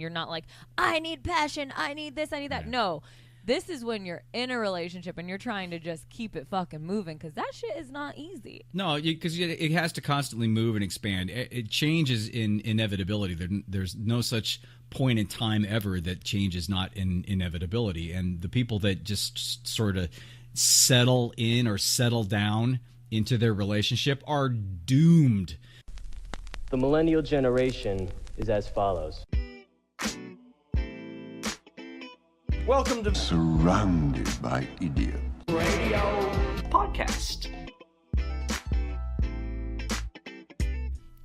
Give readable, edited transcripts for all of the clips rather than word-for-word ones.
You're not like, I need passion, I need this, I need that. No. This is when you're in a relationship and you're trying to just keep it fucking moving, because that shit is not easy. No, because it has to constantly move and expand. It changes in inevitability. There's no such point in time ever that change is not in inevitability. And the people that just sort of settle in or settle down into their relationship are doomed. The millennial generation is as follows. Welcome to Surrounded by Idiots Radio Podcast.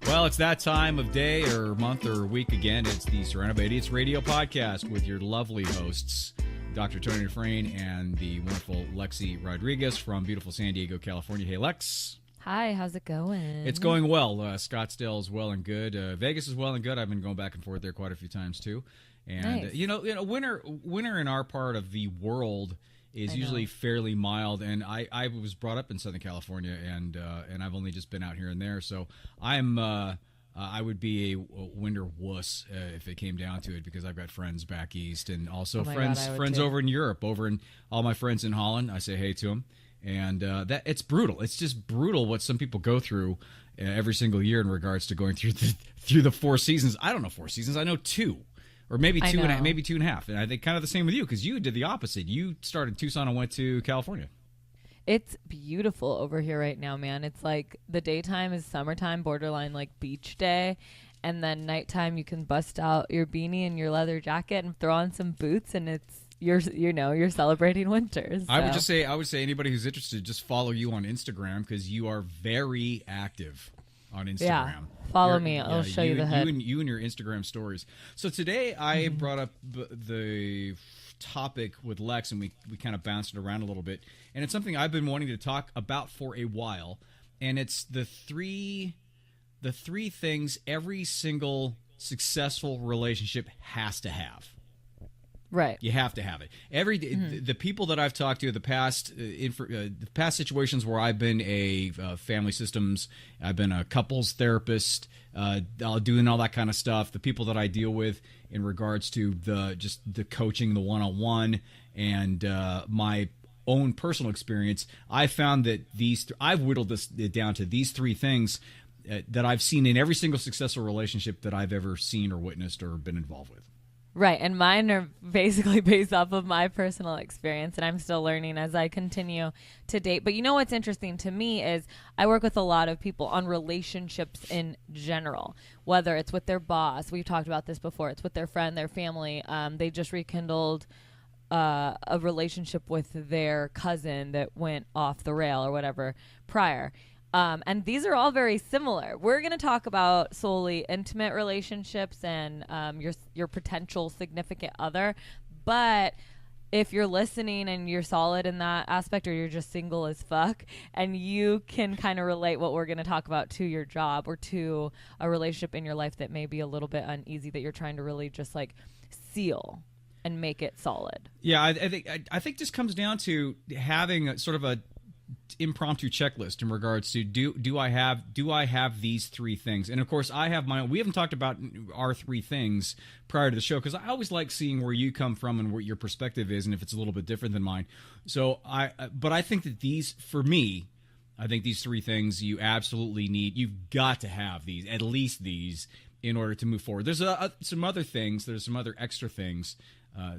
Well, it's that time of day or month or week again. It's the Surrounded by Idiots Radio Podcast with your lovely hosts, Dr. Tony Dufresne and the wonderful Lexi Rodriguez from beautiful San Diego, California. Hey, Lex. Hi, how's it going? It's going well. Scottsdale is well and good. Vegas is well and good. I've been going back and forth there quite a few times, too. And nice. Winter in our part of the world is usually fairly mild. And I was brought up in Southern California, and I've only just been out here and there. So I would be a winter wuss if it came down to it, because I've got friends back east, and also friends over in Europe, all my friends in Holland. I say hey to them, and that it's brutal. It's just brutal what some people go through every single year in regards to going through the 4 seasons. I don't know 4 seasons. I know 2. Or maybe 2 and a half, maybe 2.5. And I think kind of the same with you, because you did the opposite. You started in Tucson and went to California. It's beautiful over here right now, man. It's like the daytime is summertime, borderline like beach day. And then nighttime you can bust out your beanie and your leather jacket and throw on some boots, and you're celebrating winter. So. I would say anybody who's interested, just follow you on Instagram, because you are very active on Instagram. Yeah, follow me. I'll show you the head. You and your Instagram stories. So today I brought up the topic with Lex, and we kind of bounced it around a little bit. And it's something I've been wanting to talk about for a while. And it's the three things every single successful relationship has to have. Right. You have to have it. The people that I've talked to, the past situations where I've been a family systems, I've been a couples therapist, doing all that kind of stuff. The people that I deal with in regards to the coaching, the one-on-one, and my own personal experience, I found that I've whittled it down to these 3 things that I've seen in every single successful relationship that I've ever seen or witnessed or been involved with. Right, and mine are basically based off of my personal experience, and I'm still learning as I continue to date. But you know what's interesting to me is I work with a lot of people on relationships in general, whether it's with their boss. We've talked about this before. It's with their friend, their family. They just rekindled a relationship with their cousin that went off the rail or whatever prior. And these are all very similar. We're going to talk about solely intimate relationships and your potential significant other. But if you're listening and you're solid in that aspect, or you're just single as fuck, and you can kind of relate what we're going to talk about to your job or to a relationship in your life that may be a little bit uneasy, that you're trying to really just like seal and make it solid. Yeah, I think this comes down to having a sort of a impromptu checklist in regards to do I have these 3 things. And of course I have my own. We haven't talked about our 3 things prior to the show, because I always like seeing where you come from and what your perspective is, and if it's a little bit different than mine. So but I think that these, for me, I think these 3 things you absolutely need. You've got to have these, at least these, in order to move forward. There's some other things. There's some other extra things.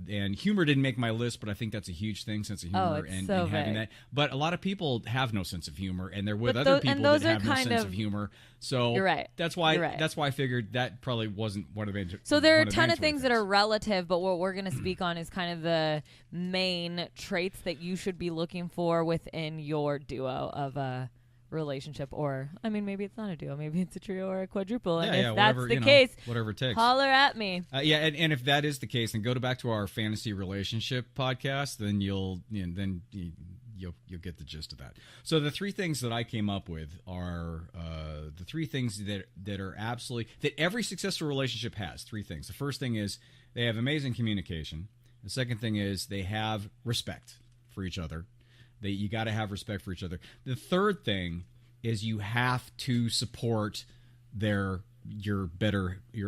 And humor didn't make my list, but I think that's a huge thing, sense of humor, and having that. But a lot of people have no sense of humor, and they're with other people that have no sense of humor. So you're right. That's why I figured that probably wasn't one of the. So there are a ton of things that are relative, but what we're going to speak on is kind of the main traits that you should be looking for within your duo of a relationship, or maybe it's not a duo, maybe it's a trio or a quadruple, and if that's the case, whatever it takes, holler at me. And if that is the case, then go back to our fantasy relationship podcast, then you'll get the gist of that. So the 3 things that I came up with are the 3 things that are absolutely, that every successful relationship has. 3 things. The first thing is they have amazing communication. The second thing is they have respect for each other. You got to have respect for each other. The third thing is you have to support their your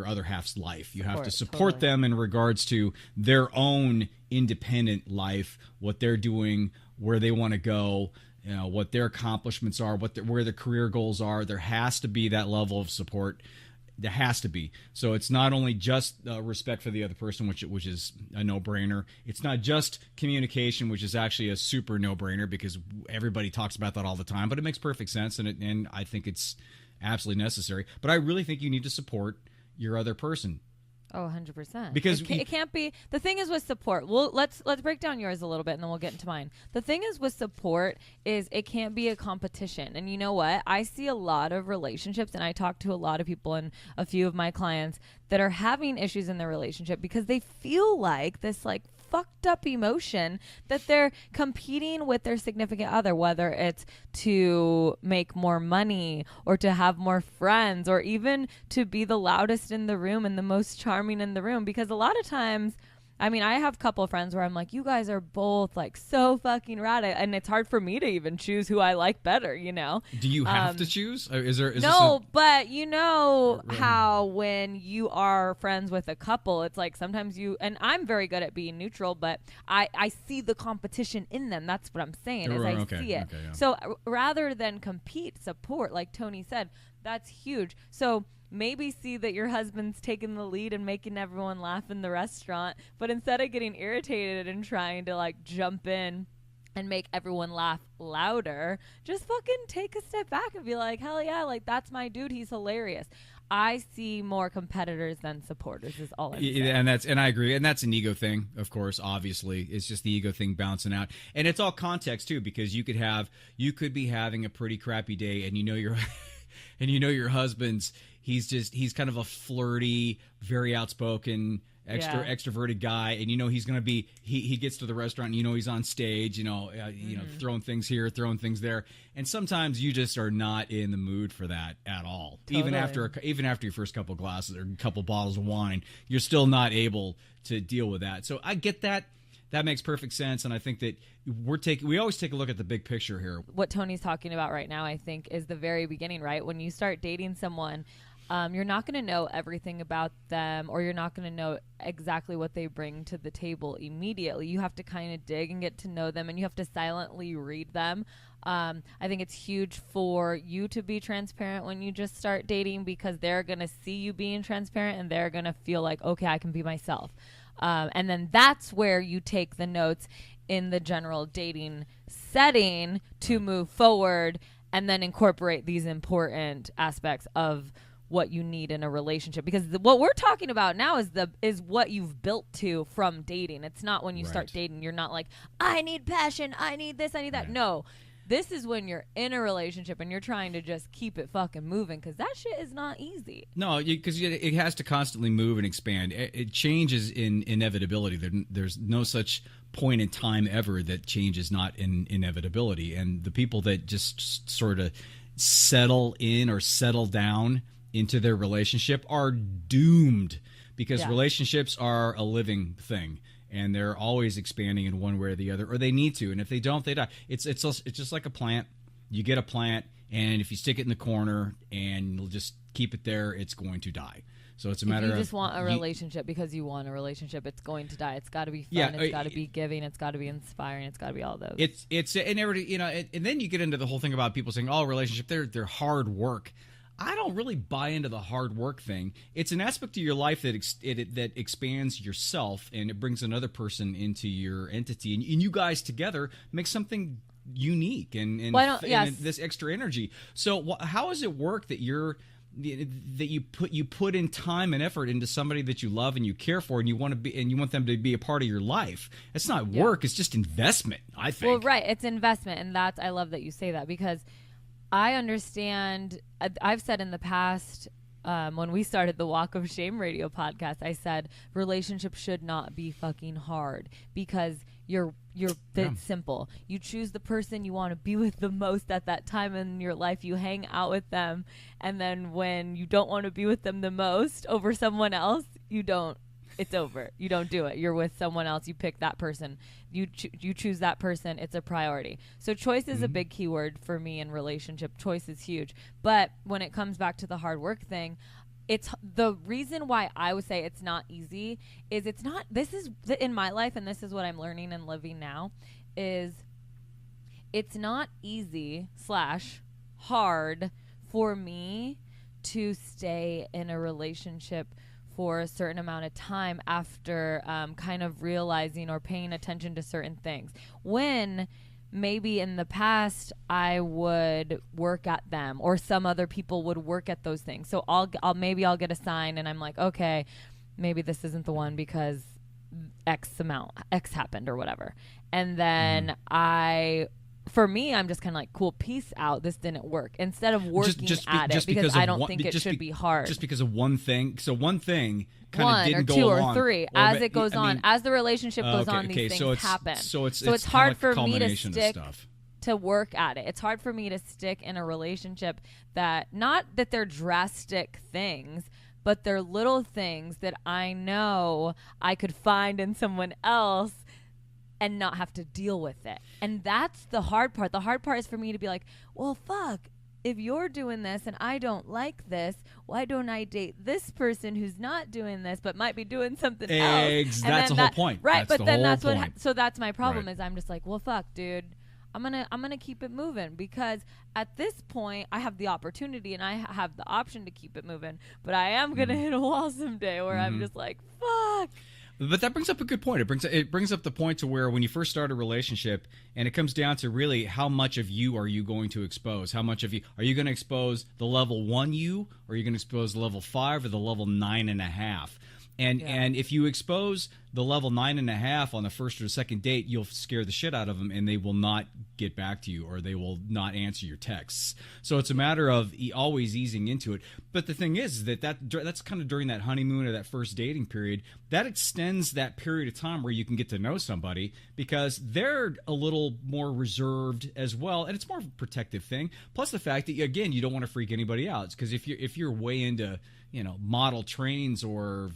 other half's life. You have to support totally. them in regards to their own independent life, what they're doing, where they want to go, what their accomplishments are, where their career goals are. There has to be that level of support. There has to be. So it's not only just respect for the other person, which is a no-brainer. It's not just communication, which is actually a super no-brainer because everybody talks about that all the time. But it makes perfect sense, and I think it's absolutely necessary. But I really think you need to support your other person. Oh, 100%. Because it can't be. The thing is with support. Well, let's break down yours a little bit, and then we'll get into mine. The thing is with support is it can't be a competition. And you know what? I see a lot of relationships, and I talk to a lot of people and a few of my clients that are having issues in their relationship because they feel like this fucked up emotion that they're competing with their significant other, whether it's to make more money or to have more friends or even to be the loudest in the room and the most charming in the room. Because a lot of times, I mean, I have a couple of friends where I'm like, you guys are both so fucking rad, and it's hard for me to even choose who I like better, Do you have to choose? Is no, but you know how when you are friends with a couple, it's like sometimes and I'm very good at being neutral, but I see the competition in them. That's what I'm saying, is I see it. Okay, yeah. So rather than compete, support, like Tony said, that's huge. So maybe see that your husband's taking the lead and making everyone laugh in the restaurant, but instead of getting irritated and trying to jump in and make everyone laugh louder, just fucking take a step back and be like, hell yeah, that's my dude, he's hilarious. I see more competitors than supporters is all I'm saying. And I agree. And that's an ego thing, of course, obviously. It's just the ego thing bouncing out. And it's all context too, because you could be having a pretty crappy day and your husband's he's kind of a flirty, very outspoken, extroverted guy, and he's going to be he gets to the restaurant and he's on stage, throwing things here, throwing things there, and sometimes you just are not in the mood for that at all. Totally. Even after your first couple glasses or a couple bottles of wine, you're still not able to deal with that. So I get that. That makes perfect sense, and I think that we always take a look at the big picture here. What Tony's talking about right now, I think, is the very beginning, right? When you start dating someone, you're not going to know everything about them, or you're not going to know exactly what they bring to the table immediately. You have to kind of dig and get to know them, and you have to silently read them. I think it's huge for you to be transparent when you just start dating, because they're going to see you being transparent, and they're going to feel like, okay, I can be myself. And then that's where you take the notes in the general dating setting to move forward, and then incorporate these important aspects of what you need in a relationship, because what we're talking about now is what you've built to from dating. It's not when you start dating, you're not like, I need passion, I need this, I need that. No, this is when you're in a relationship and you're trying to just keep it fucking moving, because that shit is not easy. No, because it has to constantly move and expand. It changes in inevitability. There's no such point in time ever that change is not in inevitability. And the people that just sort of settle in or settle down into their relationship are doomed, because relationships are a living thing, and they're always expanding in one way or the other, or they need to. And if they don't, they die. It's just like a plant. You get a plant, and if you stick it in the corner and just keep it there, it's going to die. So it's a matter of, if you just want a relationship because you want a relationship, it's going to die. It's got to be fun. It's got to be giving. It's got to be inspiring. It's got to be all those. It's and everybody, and then you get into the whole thing about people saying, "Oh, relationship, they're hard work." I don't really buy into the hard work thing. It's an aspect of your life that that expands yourself, and it brings another person into your entity, and you guys together make something unique and this extra energy. So how does it work that you put in time and effort into somebody that you love and you care for, and you want them to be a part of your life? It's not work; it's just investment, I think. Well, right, it's investment, and I love that you say that, because I understand. I've said in the past, when we started the Walk of Shame radio podcast, I said relationships should not be fucking hard, because it's simple. You choose the person you want to be with the most at that time in your life. You hang out with them, and then when you don't want to be with them the most over someone else, you don't. It's over. You don't do it. You're with someone else. You pick that person. You choose that person. It's a priority. So choice is a big keyword for me in relationship. Choice is huge. But when it comes back to the hard work thing, it's the reason why I would say it's not easy is it's not, this is in my life, and this is what I'm learning and living now, is it's not easy / hard for me to stay in a relationship for a certain amount of time after kind of realizing or paying attention to certain things. When maybe in the past I would work at them, or some other people would work at those things. So I'll get a sign and I'm like, okay, maybe this isn't the one because X happened or whatever. And then for me, I'm just kind of like, cool, peace out. This didn't work. Instead of working at it, because I don't think it should be hard. Just because of one thing. So one thing kind of didn't go along. 1 or 2 along, or 3. As it goes on, as the relationship goes on, these things happen. So it's hard like for me to stick to work at it. It's hard for me to stick in a relationship that, not that they're drastic things, but they're little things that I know I could find in someone else and not have to deal with it. And that's the hard part. The hard part is for me to be like, well, fuck, if you're doing this and I don't like this, why don't I date this person who's not doing this but might be doing something else? That's the whole point. Right, but then that's point. So that's my problem, is I'm just like, well, fuck, dude. I'm gonna keep it moving, because at this point I have the opportunity and I have the option to keep it moving, but I am gonna hit a wall someday where I'm just like, fuck. But that brings up a good point. It brings up the point to where when you first start a relationship, and it comes down to really how much of you are you going to expose? How much of you are you going to expose? The level 1 you, or are you going to expose the level 5 or the level 9.5? And if you expose the level 9.5 on the first or the second date, you'll scare the shit out of them, and they will not get back to you, or they will not answer your texts. So it's a matter of always easing into it. But the thing is that's kind of during that honeymoon or that first dating period. That extends that period of time where you can get to know somebody, because they're a little more reserved as well, and it's more of a protective thing. Plus the fact that, again, you don't want to freak anybody out, because if you're way into model trains or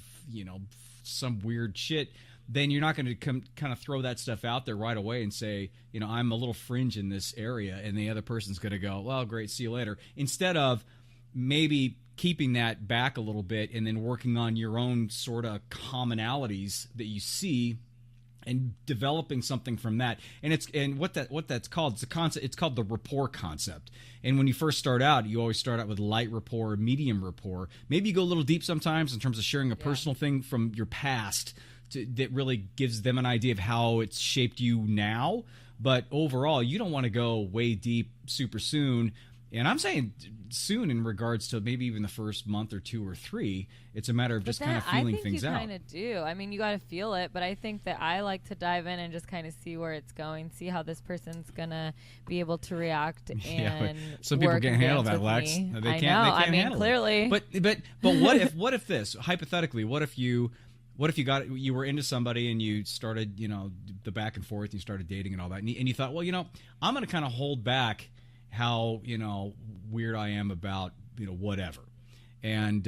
some weird shit, then you're not going to kind of throw that stuff out there right away and say, I'm a little fringe in this area, and the other person's going to go, well, great, see you later. Instead of maybe keeping that back a little bit and then working on your own sort of commonalities that you see and developing something from that. And what that's called, it's a concept. It's called the rapport concept. And when you first start out, you always start out with light rapport, medium rapport. Maybe you go a little deep sometimes in terms of sharing a personal thing from your past that really gives them an idea of how it's shaped you now. But overall, you don't want to go way deep super soon. And I'm saying soon in regards to maybe even the first month or 2 or 3. It's a matter of just kind of feeling things out. I think you kind of do. I mean, you got to feel it, but I think that I like to dive in and just kind of see where it's going, see how this person's going to be able to react. And some people can't handle that, Lex. They can't clearly. But what if this, hypothetically, what if you were into somebody and you started, the back and forth, you started dating and all that, and you thought, well, I'm going to kind of hold back how weird I am about whatever, and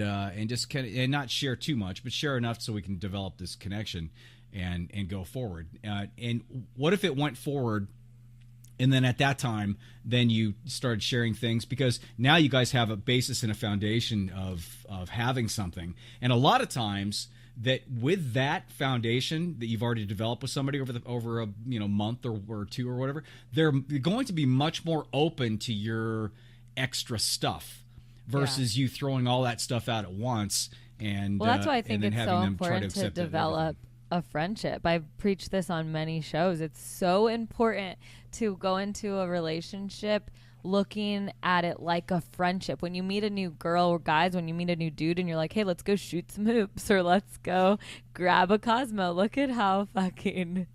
just kind of, and not share too much, but share enough so we can develop this connection and go forward. And what if it went forward, and then at that time, then you started sharing things, because now you guys have a basis and a foundation of having something, and a lot of times that with that foundation that you've already developed with somebody over a month or 2 or whatever, they're going to be much more open to your extra stuff versus you throwing all that stuff out at once. And well, that's why I think it's so important to develop a friendship. I've preached this on many shows. It's so important to go into a relationship looking at it like a friendship. When you meet a new girl, or guys, when you meet a new dude and you're like, hey, let's go shoot some hoops, or let's go grab a Cosmo. Look at how fucking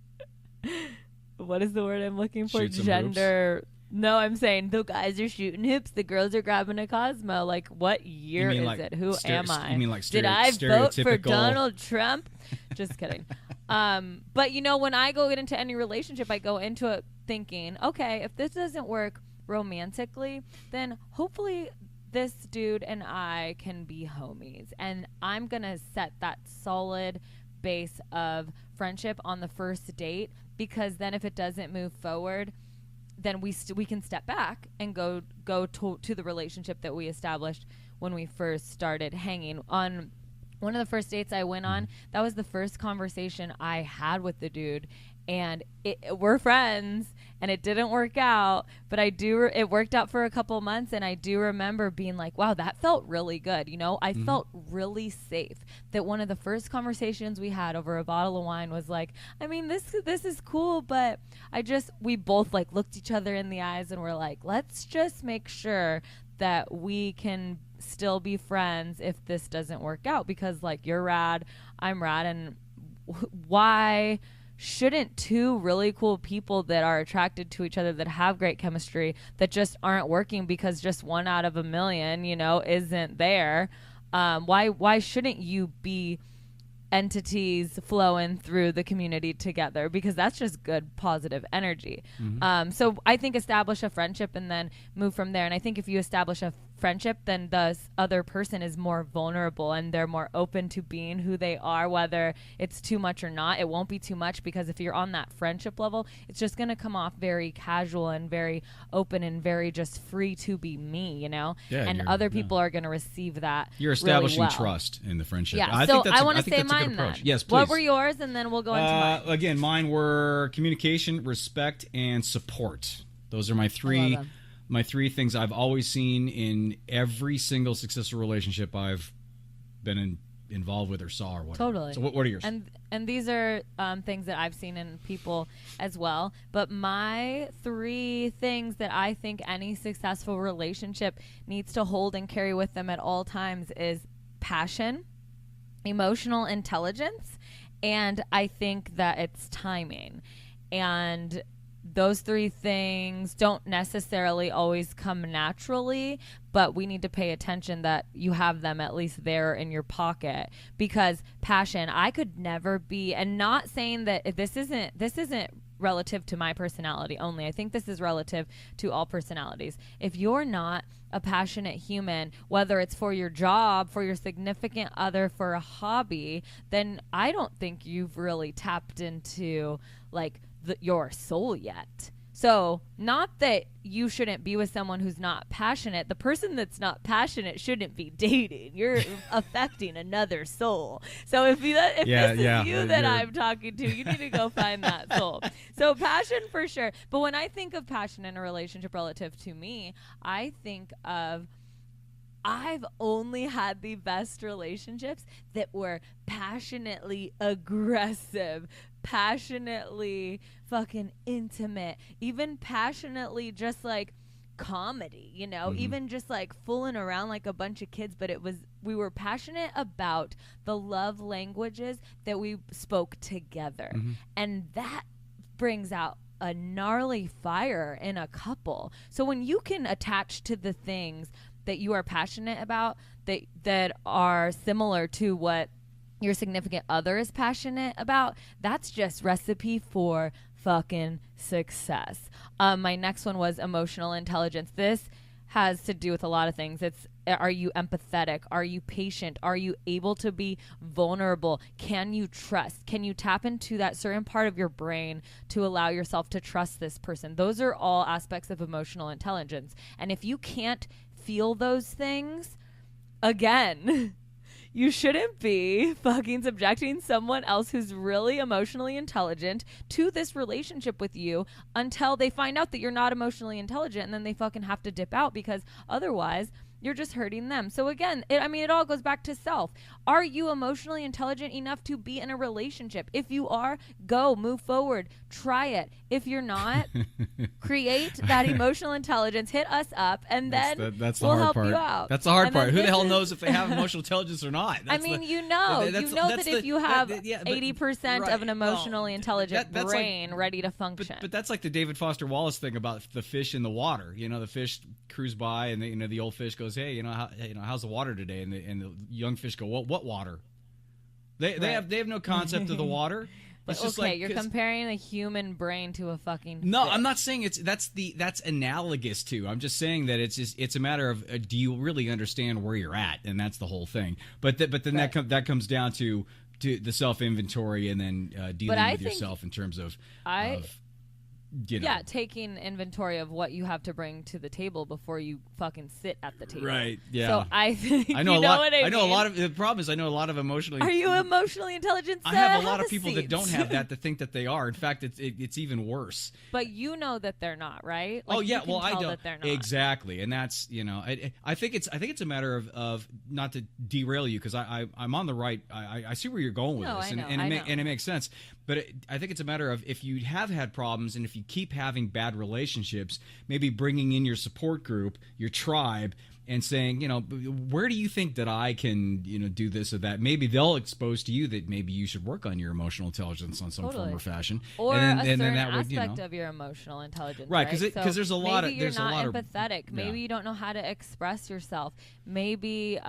what is the word I'm looking for? Gender. No, I'm saying the guys are shooting hoops, the girls are grabbing a Cosmo. Like, what year is it? Who am I? You mean like Did I vote for Donald Trump? Just kidding. But when I go into any relationship, I go into it thinking, okay, if this doesn't work romantically, then hopefully this dude and I can be homies, and I'm gonna set that solid base of friendship on the first date, because then if it doesn't move forward, then we can step back and go to the relationship that we established when we first started hanging. On one of the first dates I went on, that was the first conversation I had with the dude. And we're friends, and it didn't work out, but it worked out for a couple months, and I do remember being like, wow, that felt really good. You know, I felt really safe. That one of the first conversations we had over a bottle of wine was like, I mean, this is cool, but we both like looked each other in the eyes and we're like, let's just make sure that we can still be friends if this doesn't work out, because like you're rad, I'm rad, and why shouldn't two really cool people that are attracted to each other, that have great chemistry, that just aren't working because just one out of a million, you know, isn't there? Why shouldn't you be entities flowing through the community together? Because that's just good, positive energy. So I think establish a friendship and then move from there. And I think if you establish a friendship, then the other person is more vulnerable and they're more open to being who they are, whether it's too much or not. It won't be too much, because if you're on that friendship level, it's just going to come off very casual and very open and very just free to be me, you know? Yeah, and other people are going to receive that. You're establishing really well. trust in the friendship. Yeah, I so think that's I want to say that's a good mine approach. then. Yes, please. What were yours? And then we'll go into mine. Again, mine were communication, respect, and support. Those are my I three. love them. My three things I've always seen in every single successful relationship I've been involved with or saw or whatever. Totally. So what are yours? And these are things that I've seen in people as well. But my three things that I think any successful relationship needs to hold and carry with them at all times is passion, emotional intelligence, and I think that it's timing. And those three things don't necessarily always come naturally, but we need to pay attention that you have them at least there in your pocket. Because passion, I could never be, and not saying that this isn't relative to my personality only. I think this is relative to all personalities. If you're not a passionate human, whether it's for your job, for your significant other, for a hobby, then I don't think you've really tapped into like your soul yet. So not that you shouldn't be with someone who's not passionate. The person that's not passionate shouldn't be dating. You're affecting another soul. So if this is you that I'm talking to, you need to go find that soul. So passion for sure. But when I think of passion in a relationship relative to me, I think of I've only had the best relationships that were passionately aggressive, passionately fucking intimate, even passionately just like comedy, you know, even just like fooling around like a bunch of kids. But we were passionate about the love languages that we spoke together. And that brings out a gnarly fire in a couple. So when you can attach to the things that you are passionate about, that are similar to what your significant other is passionate about, that's just recipe for fucking success. My next one was emotional intelligence. This has to do with a lot of things. Are you empathetic? Are you patient? Are you able to be vulnerable? Can you trust? Can you tap into that certain part of your brain to allow yourself to trust this person? Those are all aspects of emotional intelligence. And if you can't feel those things, again, you shouldn't be fucking subjecting someone else who's really emotionally intelligent to this relationship with you until they find out that you're not emotionally intelligent, and then they fucking have to dip out, because otherwise you're just hurting them. So again, it all goes back to self. Are you emotionally intelligent enough to be in a relationship? If you are, go, move forward, try it. If you're not, create that emotional intelligence, hit us up, and then we'll help you out. That's the hard part. Who the hell knows if they have emotional intelligence or not? That if you have 80% of an emotionally intelligent brain ready to function. But that's like the David Foster Wallace thing about the fish in the water. You know, the fish cruise by, and the old fish goes, "Hey, how's the water today?" And the young fish go, "What water?" They have no concept of the water. But it's just okay, like, you're comparing a human brain to a fucking No, fish. I'm not saying that's analogous to. I'm just saying that it's a matter of do you really understand where you're at, and that's the whole thing. But then that comes down to the self inventory, and then dealing with yourself in terms of Yeah, taking inventory of what you have to bring to the table before you fucking sit at the table. Right. Yeah. So I think I know you know a lot. what I know a mean? lot of the problem is I know a lot of emotionally. Are you emotionally intelligent? I Sir? have a lot of a people that seat. don't have that think that they are. In fact, it's even worse. But you know that they're not, right? Like, Oh yeah, you can well I tell don't that they're not. exactly, and that's I think it's a matter of not to derail you because I'm on the right. I see where you're going with No, this, I know, and I know. and it makes sense. But I think it's a matter of if you have had problems and if you keep having bad relationships, maybe bringing in your support group, your tribe, and saying, where do you think that I can, do this or that? Maybe they'll expose to you that maybe you should work on your emotional intelligence on some form or fashion, or and a then certain that would, aspect of your emotional intelligence, Right, right? 'cause there's a lot maybe of- there's a you're lot not of- empathetic. yeah. Maybe you don't know how to express yourself. Maybe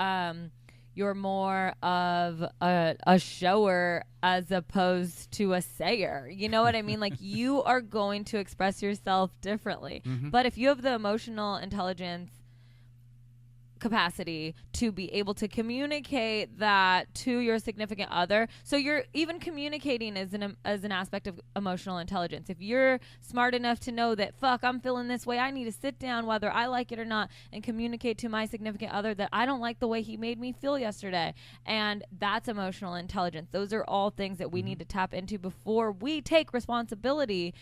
you're more of a shower as opposed to a sayer. You know what I mean? Like, you are going to express yourself differently. Mm-hmm. But if you have the emotional intelligence capacity to be able to communicate that to your significant other, so you're even communicating as an aspect of emotional intelligence. If you're smart enough to know that, fuck, I'm feeling this way, I need to sit down whether I like it or not and communicate to my significant other that I don't like the way he made me feel yesterday, and that's emotional intelligence. Those are all things that we need to tap into before we take responsibility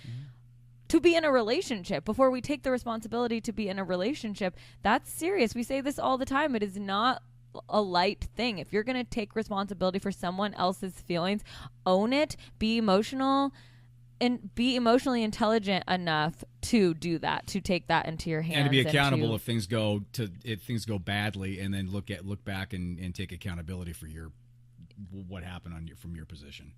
to be in a relationship. Before we take the responsibility to be in a relationship, that's serious. We say this all the time. It is not a light thing. If you're going to take responsibility for someone else's feelings, own it, be emotional, and be emotionally intelligent enough to do that, to take that into your hands, and to be accountable to, if things go badly, and then look back and take accountability for what happened from your position.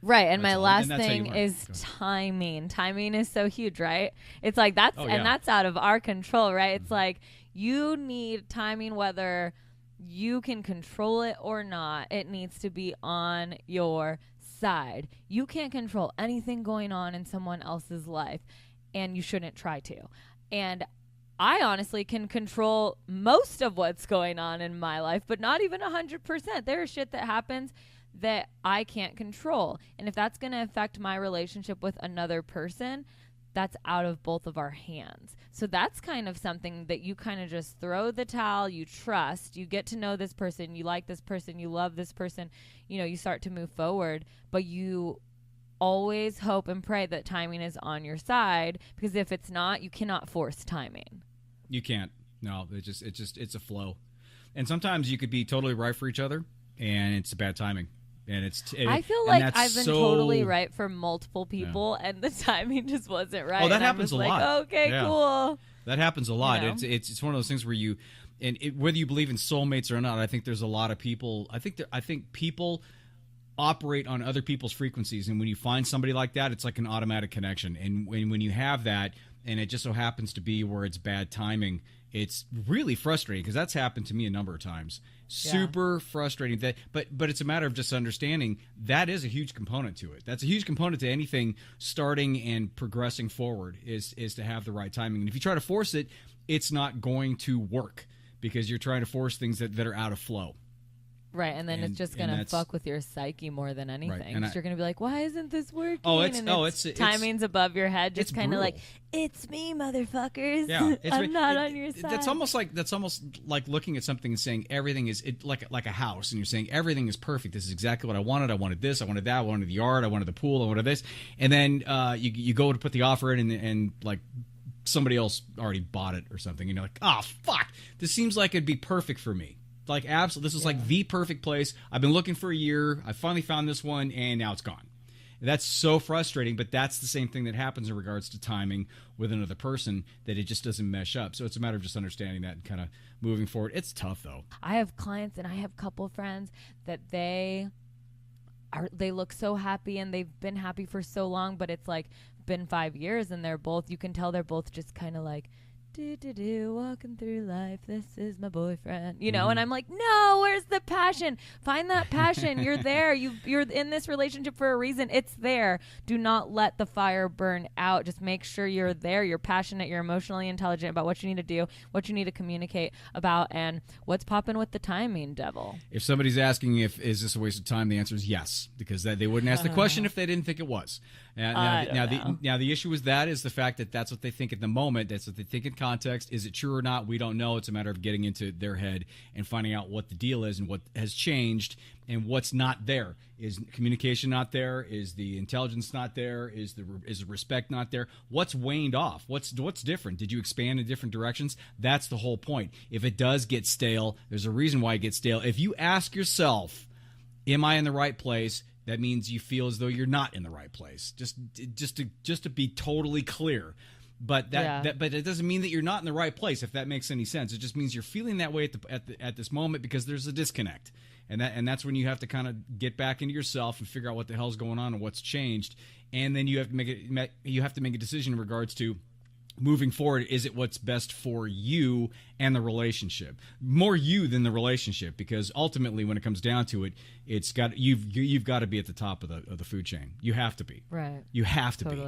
right. And That's my all. last And that's how you thing learn. is Go ahead. timing. Timing is so huge, right? It's like that's Oh, and yeah. that's out of our control, right? It's like you need timing, whether you can control it or not. It needs to be on your side. You can't control anything going on in someone else's life, and you shouldn't try to. And I honestly can control most of what's going on in my life, but not even 100%. There is shit that happens that I can't control. And if that's going to affect my relationship with another person, that's out of both of our hands. So that's kind of something that you kind of just throw the towel, you trust, you get to know this person, you like this person, you love this person, you start to move forward, but you always hope and pray that timing is on your side, because if it's not, you cannot force timing. You can't. No, it's a flow, and sometimes you could be totally right for each other, and it's bad timing. And I feel like I've been totally right for multiple people, and the timing just wasn't right. Oh, that and happens I was a like, lot. Okay, Yeah. cool. That happens a lot. You know? It's one of those things where whether you believe in soulmates or not, I think there's a lot of people. I think people operate on other people's frequencies, and when you find somebody like that, it's like an automatic connection. And when you have that, and it just so happens to be where it's bad timing, it's really frustrating, because that's happened to me a number of times. Super frustrating. But it's a matter of just understanding that is a huge component to it. That's a huge component to anything starting and progressing forward is to have the right timing. And if you try to force it, it's not going to work, because you're trying to force things that are out of flow. Right, and then it's just going to fuck with your psyche more than anything. and You're going to be like, why isn't this working? It's timing's above your head, just kind of brutal. like, it's me, motherfuckers. Yeah, I'm not on your side. That's almost like looking at something and saying everything is like a house, and you're saying everything is perfect. This is exactly what I wanted. I wanted this. I wanted that. I wanted the yard. I wanted the pool. I wanted this. And then you go to put the offer in, and like somebody else already bought it or something, and you're like, oh fuck, this seems like it'd be perfect for me. Like, absolutely, this is like the perfect place. I've been looking for a year. I finally found this one, and now it's gone. That's so frustrating, but that's the same thing that happens in regards to timing with another person, that it just doesn't mesh up. So it's a matter of just understanding that and kind of moving forward. It's tough, though. I have clients and I have couple friends that they look so happy, and they've been happy for so long, but it's like been 5 years, and you can tell they're both just kind of like walking through life, this is my boyfriend, you know, and I'm like, no, where's the passion? Find that passion. You're there. You're in this relationship for a reason. It's there. Do not let the fire burn out. Just make sure you're there. You're passionate. You're emotionally intelligent about what you need to do, what you need to communicate about, and what's popping with the timing, devil. If somebody's asking if is this a waste of time, the answer is yes, because they wouldn't ask the question if they didn't think it was. Now the issue with that is the fact that that's what they think at the moment. That's what they think in context. Is it true or not? We don't know. It's a matter of getting into their head and finding out what the deal is and what has changed and what's not there. Is communication not there? Is the intelligence not there? Is the respect not there? What's waned off? What's different? Did you expand in different directions? That's the whole point. If it does get stale, there's a reason why it gets stale. If you ask yourself, am I in the right place? That means you feel as though you're not in the right place. Just to be totally clear. But but it doesn't mean that you're not in the right place, if that makes any sense. It just means you're feeling that way at this moment because there's a disconnect. And that's when you have to kind of get back into yourself and figure out what the hell's going on and what's changed. And then you have to make a decision in regards to moving forward. Is it what's best for you and the relationship? More you than the relationship, because ultimately when it comes down to it, you've got to be at the top of the food chain. You have to be. Right. You have to be.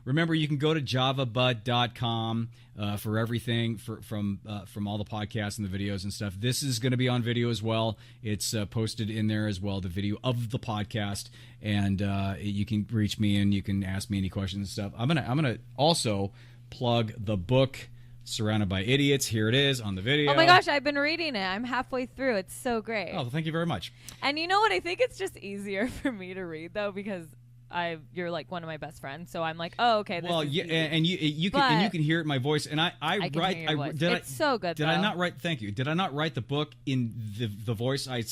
Remember, you can go to javabud.com for everything from all the podcasts and the videos and stuff. This is going to be on video as well. It's posted in there as well, the video of the podcast, and you can reach me and you can ask me any questions and stuff. I'm gonna also plug the book Surrounded by Idiots. Here it is on the video. Oh my gosh, I've been reading it. I'm halfway through. It's so great. Oh, thank you very much. And you know what? I think it's just easier for me to read though, because you're like one of my best friends, so I'm like, oh, okay. This is easy. and you can hear it in my voice, and I can write. hear your voice. It's so good. Did I not write? Thank you. Did I not write the book in the voice I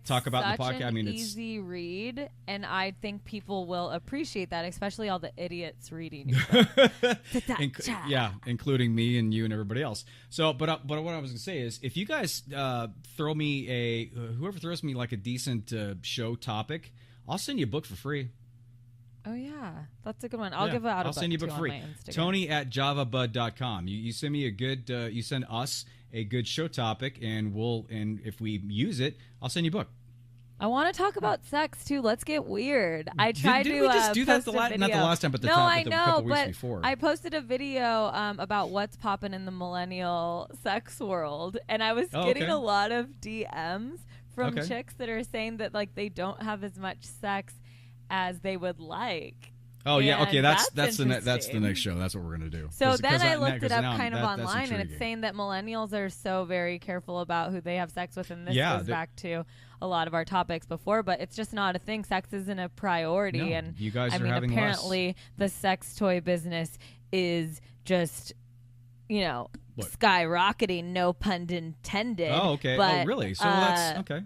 talk about in the podcast? I mean, it's easy read, and I think people will appreciate that, especially all the idiots reading. Including me and you and everybody else. So, but what I was gonna say is, if you guys throw me whoever throws me like a decent show topic, I'll send you a book for free. Oh, yeah. That's a good one. I'll give it out. I'll send you a book free. Tony@javabud.com. You send me you send us a good show topic, and if we use it, I'll send you a book. I want to talk about sex too. Let's get weird. I tried Didn't we just do that not the last time, but the couple weeks before. I posted a video about what's popping in the millennial sex world, and I was getting a lot of DMs from chicks that are saying that like they don't have as much sex as they would like. Oh yeah, okay. That's the next show. That's what we're gonna do. So then I looked it up kind of online, and it's saying that millennials are so very careful about who they have sex with, and this goes back to a lot of our topics before. But it's just not a thing. Sex isn't a priority, and you guys are having apparently the sex toy business is just, skyrocketing. No pun intended. Oh, okay. But, really? So that's okay.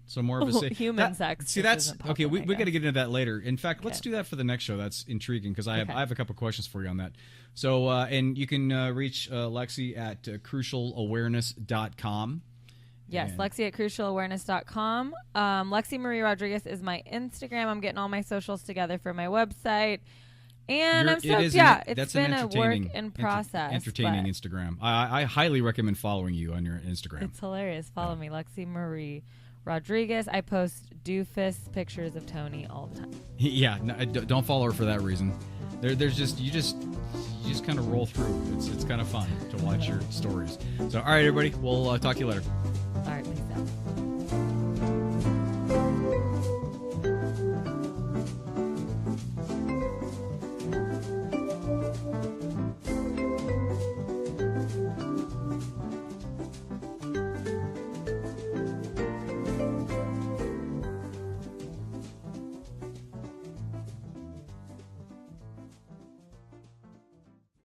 So more of a human sex. See, that's okay. We got to get into that later. In fact, let's do that for the next show. That's intriguing because I have a couple questions for you on that. So and you can reach Lexi at crucialawareness.com. Yes, Lexi at crucialawareness.com. Lexi Marie Rodriguez is my Instagram. I'm getting all my socials together for my website. And I'm stoked. It's been a work in process. Entertaining Instagram. I highly recommend following you on your Instagram. It's hilarious. Follow me, Lexi Marie Rodriguez. I post doofus pictures of Tony all the time. Yeah, no, don't follow her for that reason. There's just you just kind of roll through. It's kind of fun to watch your stories. So all right, everybody, we'll talk to you later.